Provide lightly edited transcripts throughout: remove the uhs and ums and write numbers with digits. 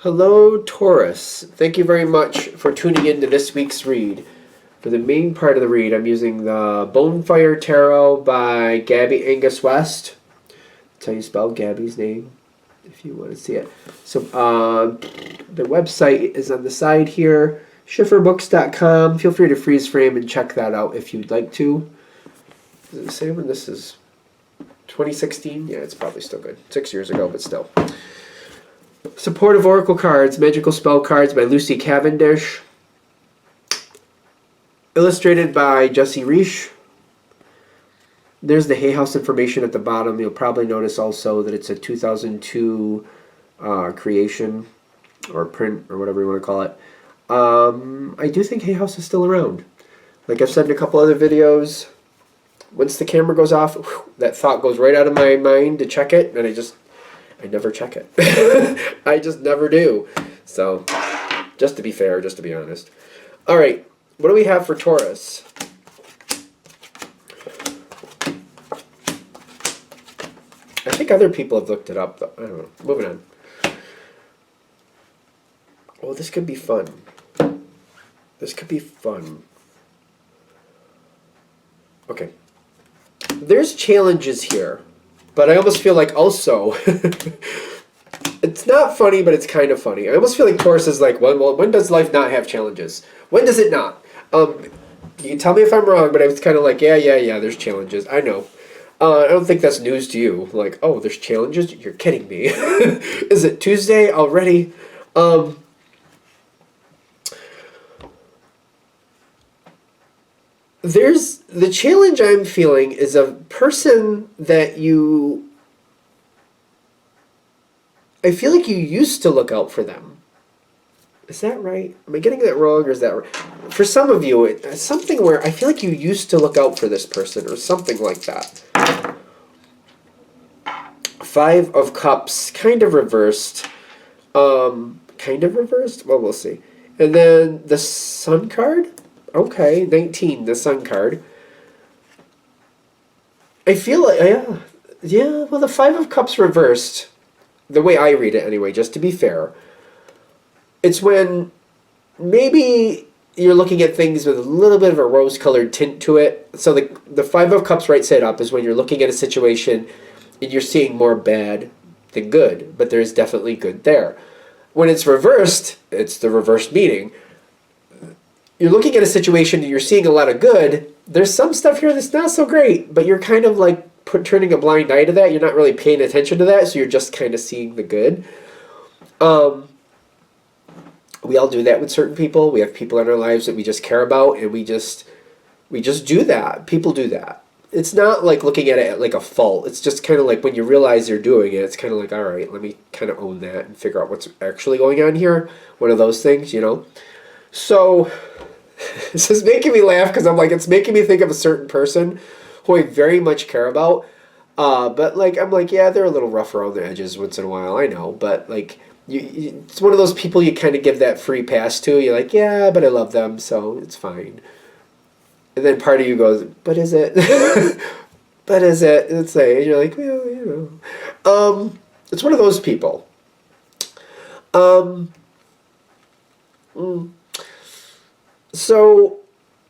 Hello, Taurus. Thank you very much for tuning in to this week's read. For the main part of the read, I'm using the Bonefire Tarot by Gabby Angus West. That's how you spell Gabby's name, if you want to see it. So, the website is on the side here, schifferbooks.com. Feel free to freeze frame and check that out if you'd like to. Is it the same one? This is 2016? Yeah, it's probably still good. 6 years ago, but still. Supportive Oracle Cards, Magical Spell Cards by Lucy Cavendish. Illustrated by Jesse Reish. There's the Hay House information at the bottom. You'll probably notice also that it's a 2002 creation, or print, or whatever you want to call it. I do think Hay House is still around. Like I've said in a couple other videos, once the camera goes off, whew, that thought goes right out of my mind to check it, and I never check it. I just never do. So, just to be fair, just to be honest. Alright, what do we have for Taurus? I think other people have looked it up, though. I don't know. Moving on. Oh, this could be fun. This could be fun. Okay. There's challenges here. But I almost feel like also, it's not funny, but it's kind of funny. I almost feel like Taurus is like, well, when does life not have challenges? When does it not? You can tell me if I'm wrong, but I was kind of like, yeah, there's challenges. I know. I don't think that's news to you. Like, oh, there's challenges? You're kidding me. Is it Tuesday already? There's the challenge I'm feeling is a person that I feel like you used to look out for them. Is that right? Am I getting that wrong, or is that right? For some of you, it's something where I feel like you used to look out for this person, or something like that. Five of Cups, kind of reversed. Kind of reversed? Well, we'll see. And then the Sun card? Okay, 19, the Sun card. I feel like, yeah, well, the Five of Cups reversed, the way I read it anyway, just to be fair, it's when maybe you're looking at things with a little bit of a rose-colored tint to it. So the Five of Cups right side up is when you're looking at a situation and you're seeing more bad than good, but there's definitely good there. When it's reversed, it's the reversed meaning. You're looking at a situation and you're seeing a lot of good. There's some stuff here that's not so great, but you're kind of like turning a blind eye to that. You're not really paying attention to that, so you're just kind of seeing the good. We all do that with certain people. We have people in our lives that we just care about, and we just do that. People do that. It's not like looking at it like a fault. It's just kind of like when you realize you're doing it, it's kind of like, all right, let me kind of own that and figure out what's actually going on here. One of those things, you know? So this is making me laugh because I'm like, it's making me think of a certain person who I very much care about. But like, I'm like, yeah, they're a little rough around the edges once in a while. I know, but like, it's one of those people you kind of give that free pass to. You're like, yeah, but I love them, so it's fine. And then part of you goes, but is it? But is it? It's like, and you're like, well, you know. It's one of those people. So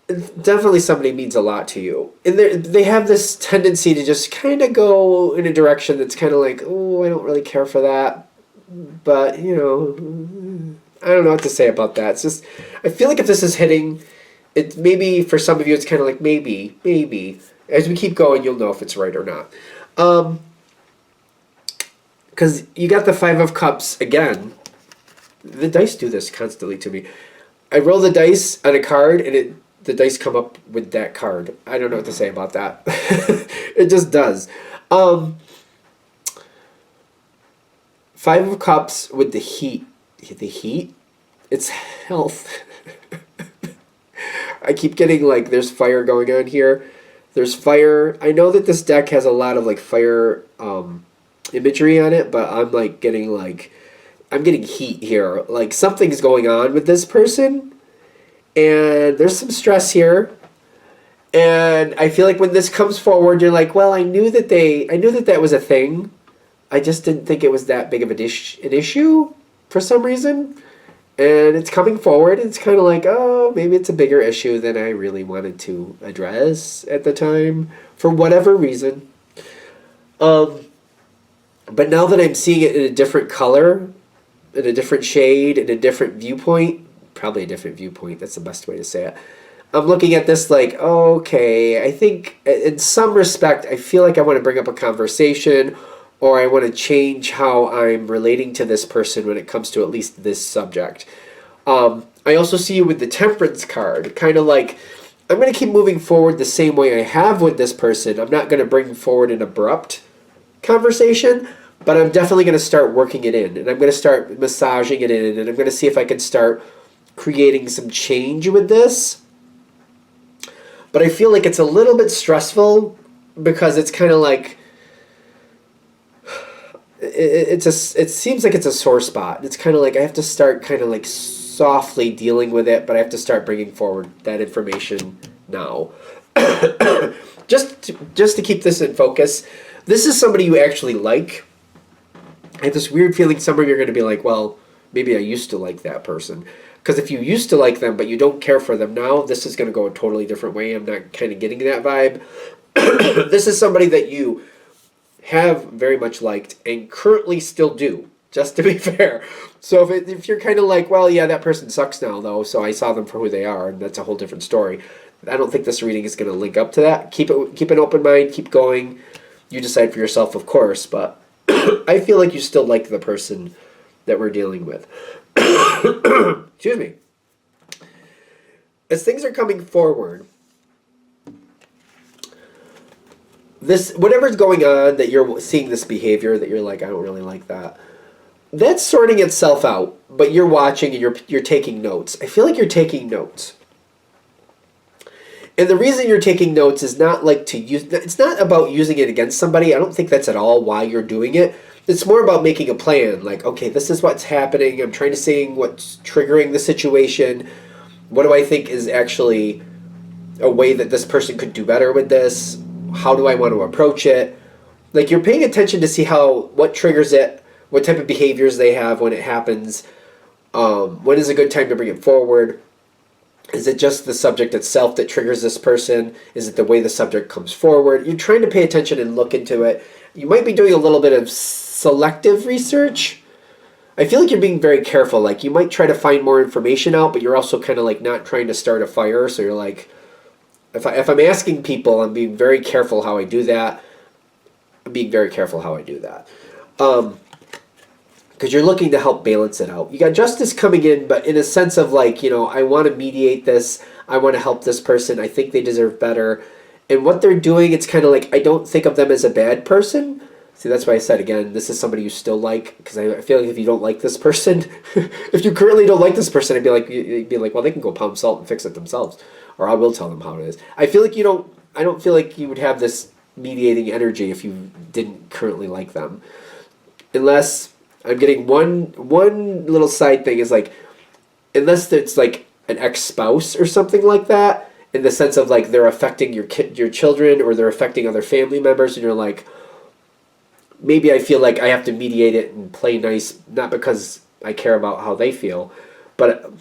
definitely somebody means a lot to you. And they have this tendency to just kind of go in a direction that's kind of like, oh, I don't really care for that. But, you know, I don't know what to say about that. It's just, I feel like if this is hitting, it maybe for some of you it's kind of like maybe. As we keep going, you'll know if it's right or not. Because you got the Five of Cups again. The dice do this constantly to me. I roll the dice on a card, and the dice come up with that card. I don't know what to say about that. It just does. Five of Cups with the heat. The heat? It's health. I keep getting like there's fire going on here. There's fire. I know that this deck has a lot of like fire imagery on it, but I'm like getting like, I'm getting heat here. Like something's going on with this person, and there's some stress here. And I feel like when this comes forward, you're like, well, I knew that that was a thing. I just didn't think it was that big of an issue. for some reason. And it's coming forward. It's kind of like, oh, maybe it's a bigger issue than I really wanted to address at the time for whatever reason. But now that I'm seeing it in a different color, in a different shade, in a different viewpoint, probably a different viewpoint, that's the best way to say it. I'm looking at this like, okay, I think in some respect, I feel like I want to bring up a conversation, or I want to change how I'm relating to this person when it comes to at least this subject. I also see you with the Temperance card, kind of like, I'm going to keep moving forward the same way I have with this person. I'm not going to bring forward an abrupt conversation, but I'm definitely going to start working it in, and I'm going to start massaging it in, and I'm going to see if I can start creating some change with this. But I feel like it's a little bit stressful because it's kind of like it seems like it's a sore spot. It's kind of like I have to start kind of like softly dealing with it, but I have to start bringing forward that information now. just to keep this in focus, this is somebody you actually like. I have this weird feeling somewhere you're going to be like, well, maybe I used to like that person. Because if you used to like them, but you don't care for them now, this is going to go a totally different way. I'm not kind of getting that vibe. This is somebody that you have very much liked and currently still do, just to be fair. So if you're kind of like, well, yeah, that person sucks now, though, so I saw them for who they are, and that's a whole different story. I don't think this reading is going to link up to that. Keep an open mind, keep going. You decide for yourself, of course, but I feel like you still like the person that we're dealing with. Excuse me. As things are coming forward, this whatever's going on that you're seeing this behavior that you're like, I don't really like that. That's sorting itself out, but you're watching and you're taking notes. I feel like you're taking notes. And the reason you're taking notes is not like to use, it's not about using it against somebody. I don't think that's at all why you're doing it. It's more about making a plan. Like, okay, this is what's happening. I'm trying to see what's triggering the situation. What do I think is actually a way that this person could do better with this? How do I want to approach it? Like, you're paying attention to see what triggers it, what type of behaviors they have when it happens. When is a good time to bring it forward? Is it just the subject itself that triggers this person? Is it the way the subject comes forward? You're trying to pay attention and look into it. You might be doing a little bit of selective research. I feel like you're being very careful. Like, you might try to find more information out, but you're also kind of like not trying to start a fire. So you're like, if I'm asking people, I'm being very careful how I do that. I'm being very careful how I do that. Because you're looking to help balance it out. You got justice coming in, but in a sense of like, I want to mediate this. I want to help this person. I think they deserve better. And what they're doing, it's kind of like, I don't think of them as a bad person. See, that's why I said, again, this is somebody you still like. Because I feel like if you don't like this person, if you currently don't like this person, you'd be like, well, they can go pound salt and fix it themselves. Or I will tell them how it is. I don't feel like you would have this mediating energy if you didn't currently like them. Unless... I'm getting one little side thing is like, unless it's like an ex-spouse or something like that, in the sense of like they're affecting your children or they're affecting other family members, and you're like, maybe I feel like I have to mediate it and play nice, not because I care about how they feel, but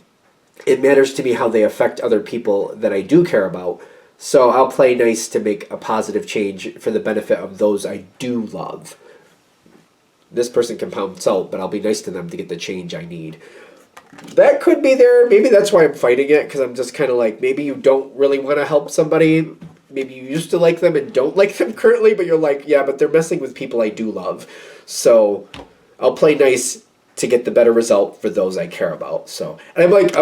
it matters to me how they affect other people that I do care about. So I'll play nice to make a positive change for the benefit of those I do love. This person can pound salt, but I'll be nice to them to get the change I need. That could be there. Maybe that's why I'm fighting it, because I'm just kind of like, maybe you don't really want to help somebody. Maybe you used to like them and don't like them currently, but you're like, yeah, but they're messing with people I do love. So I'll play nice to get the better result for those I care about. So, and I'm like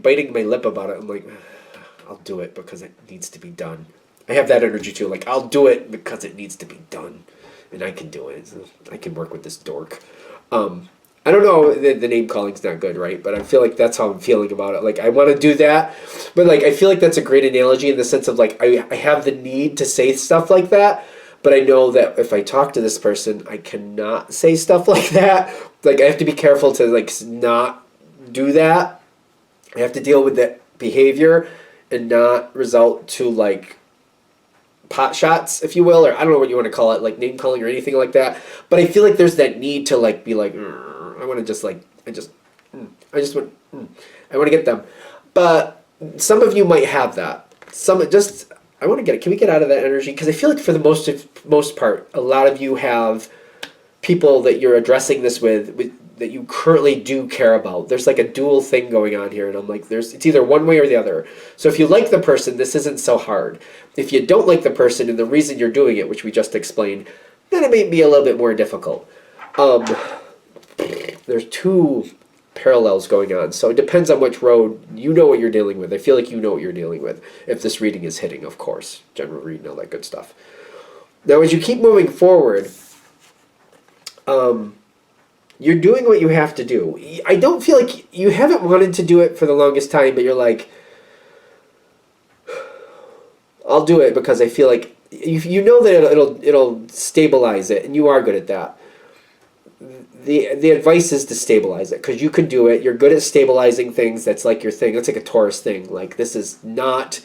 biting my lip about it. I'm like, I'll do it because it needs to be done. I have that energy too. Like, I'll do it because it needs to be done. And I can do it. I can work with this dork. I don't know, the name calling's not good, right? But I feel like that's how I'm feeling about it. Like, I want to do that, but like I feel like that's a great analogy in the sense of like I have the need to say stuff like that, but I know that if I talk to this person, I cannot say stuff like that. Like, I have to be careful to like not do that. I have to deal with that behavior and not result to like pot shots, if you will, or I don't know what you want to call it, like name calling or anything like that. But I feel like there's that need to like be like, I want to just like, I just want, I want to get them. But some of you might have that. I want to get it. Can we get out of that energy? Because I feel like for the most part, a lot of you have people that you're addressing this with that you currently do care about. There's like a dual thing going on here, and I'm like, it's either one way or the other. So if you like the person, this isn't so hard. If you don't like the person and the reason you're doing it, which we just explained, then it may be a little bit more difficult. There's two parallels going on, so it depends on which road. You know what you're dealing with. I feel like you know what you're dealing with if this reading is hitting, of course. General reading, all that good stuff. Now, as you keep moving forward, you're doing what you have to do. I don't feel like you haven't wanted to do it for the longest time, but you're like, I'll do it because I feel like you know that it'll stabilize it, and you are good at that. The advice is to stabilize it, because you can do it. You're good at stabilizing things. That's like your thing. That's like a Taurus thing. Like, this is not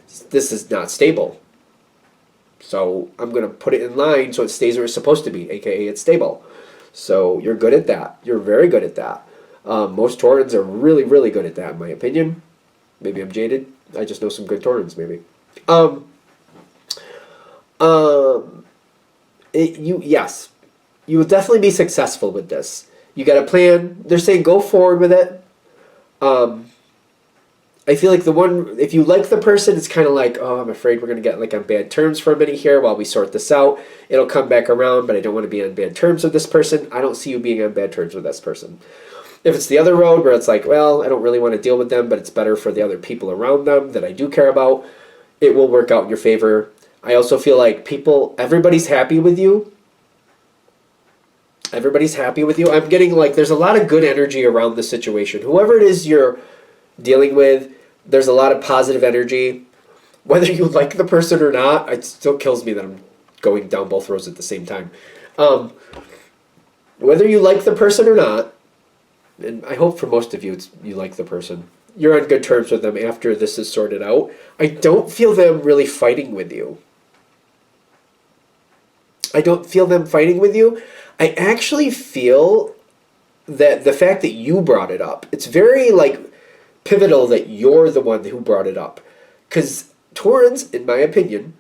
stable. So I'm going to put it in line so it stays where it's supposed to be, aka it's stable. So you're good at that. You're very good at that. Most Taurans are really, really good at that, in my opinion. Maybe I'm jaded. I just know some good Taurans, maybe. Yes, you will definitely be successful with this. You got a plan. They're saying go forward with it. I feel like if you like the person, it's kind of like, oh, I'm afraid we're going to get like on bad terms for a minute here while we sort this out. It'll come back around, but I don't want to be on bad terms with this person. I don't see you being on bad terms with this person. If it's the other road where it's like, well, I don't really want to deal with them, but it's better for the other people around them that I do care about, it will work out in your favor. I also feel like everybody's happy with you. Everybody's happy with you. I'm getting like there's a lot of good energy around the situation. Whoever it is you're dealing with, there's a lot of positive energy. Whether you like the person or not, it still kills me that I'm going down both roads at the same time. Whether you like the person or not, and I hope for most of you you like the person, you're on good terms with them after this is sorted out. I don't feel them really fighting with you. I don't feel them fighting with you. I actually feel that the fact that you brought it up, it's very like pivotal that you're the one who brought it up. Because Taurans, in my opinion,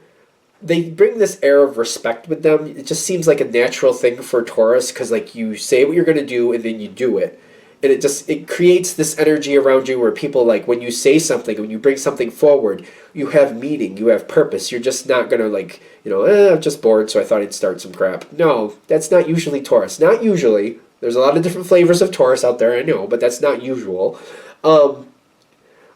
they bring this air of respect with them. It just seems like a natural thing for Taurus, because like you say what you're going to do and then you do it. And it creates this energy around you where people, like, when you say something, when you bring something forward, you have meaning, you have purpose. You're just not going to, like, I'm just bored, so I thought I'd start some crap. No, that's not usually Taurus. Not usually. There's a lot of different flavors of Taurus out there, I know, but that's not usual. And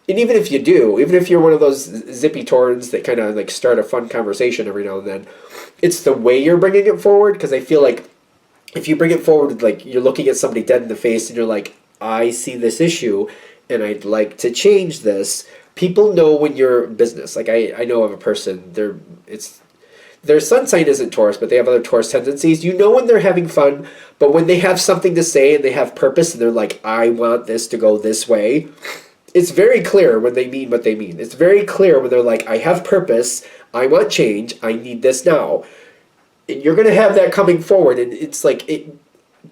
even if you do, even if you're one of those zippy Taurans that kind of, like, start a fun conversation every now and then, it's the way you're bringing it forward, because I feel like if you bring it forward, like you're looking at somebody dead in the face and you're like, I see this issue and I'd like to change this. People know when you're business. Like I know of a person, their sun sign isn't Taurus, but they have other Taurus tendencies. You know when they're having fun, but when they have something to say and they have purpose and they're like, I want this to go this way, it's very clear when they mean what they mean. It's very clear when they're like, I have purpose, I want change, I need this now. And you're going to have that coming forward, and it's like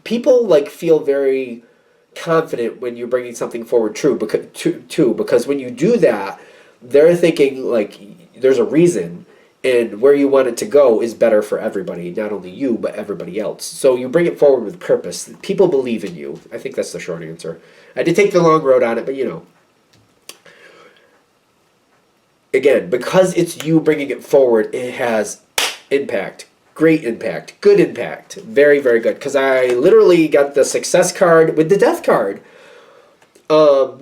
people like feel very confident when you're bringing something forward because when you do that, they're thinking like there's a reason, and where you want it to go is better for everybody, not only you but everybody else. So you bring it forward with purpose. People believe in you. I think that's the short answer. I did take the long road on it, but again, because it's you bringing it forward, it has impact. Great impact. Good impact. Very, very good. Because I literally got the success card with the death card.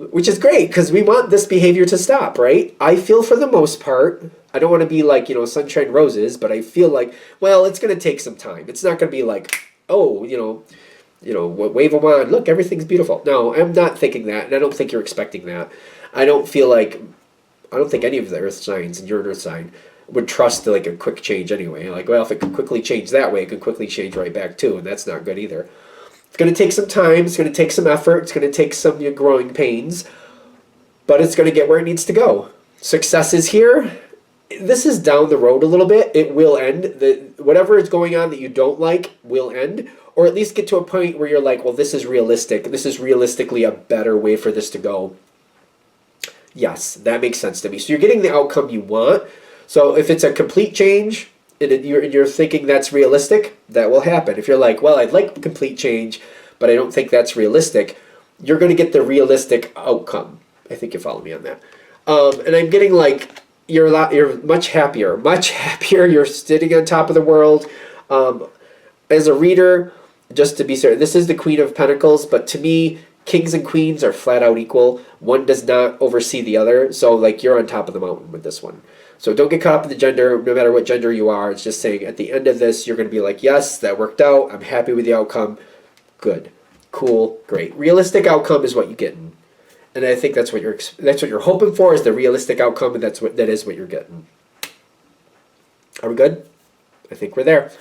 Which is great, because we want this behavior to stop, right? I feel for the most part, I don't want to be like, sunshine roses, but I feel like, well, it's going to take some time. It's not going to be like, oh, wave a wand, look, everything's beautiful. No, I'm not thinking that, and I don't think you're expecting that. I don't think any of the earth signs, and you're an earth sign, would trust like a quick change anyway. Like, well, if it could quickly change that way, it could quickly change right back too, and that's not good either. It's going to take some time, it's going to take some effort, it's going to take some growing pains, but it's going to get where it needs to go. Success is here, this is down the road a little bit. It will end. Whatever is going on that you don't like will end, or at least get to a point where you're like, well, this is realistic. This is realistically a better way for this to go. Yes, that makes sense to me. So you're getting the outcome you want. So if it's a complete change and you're thinking that's realistic, that will happen. If you're like, well, I'd like complete change, but I don't think that's realistic, you're going to get the realistic outcome. I think you follow me on that. And I'm getting like, you're much happier, much happier. You're sitting on top of the world. As a reader, just to be certain, this is the Queen of Pentacles, but to me, kings and queens are flat out equal. One does not oversee the other. So like you're on top of the mountain with this one. So don't get caught up in the gender, no matter what gender you are. It's just saying at the end of this, you're going to be like, yes, that worked out. I'm happy with the outcome. Good, cool, great. Realistic outcome is what you get. And I think that's what you're hoping for, is the realistic outcome, and that is what you're getting. Are we good? I think we're there.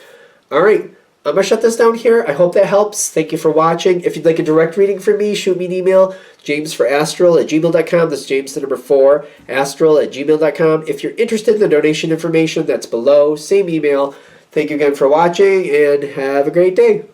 All right. I'm going to shut this down here. I hope that helps. Thank you for watching. If you'd like a direct reading from me, shoot me an email, jamesforastral@gmail.com. That's James the number 4, astral@gmail.com. If you're interested in the donation information, that's below. Same email. Thank you again for watching, and have a great day.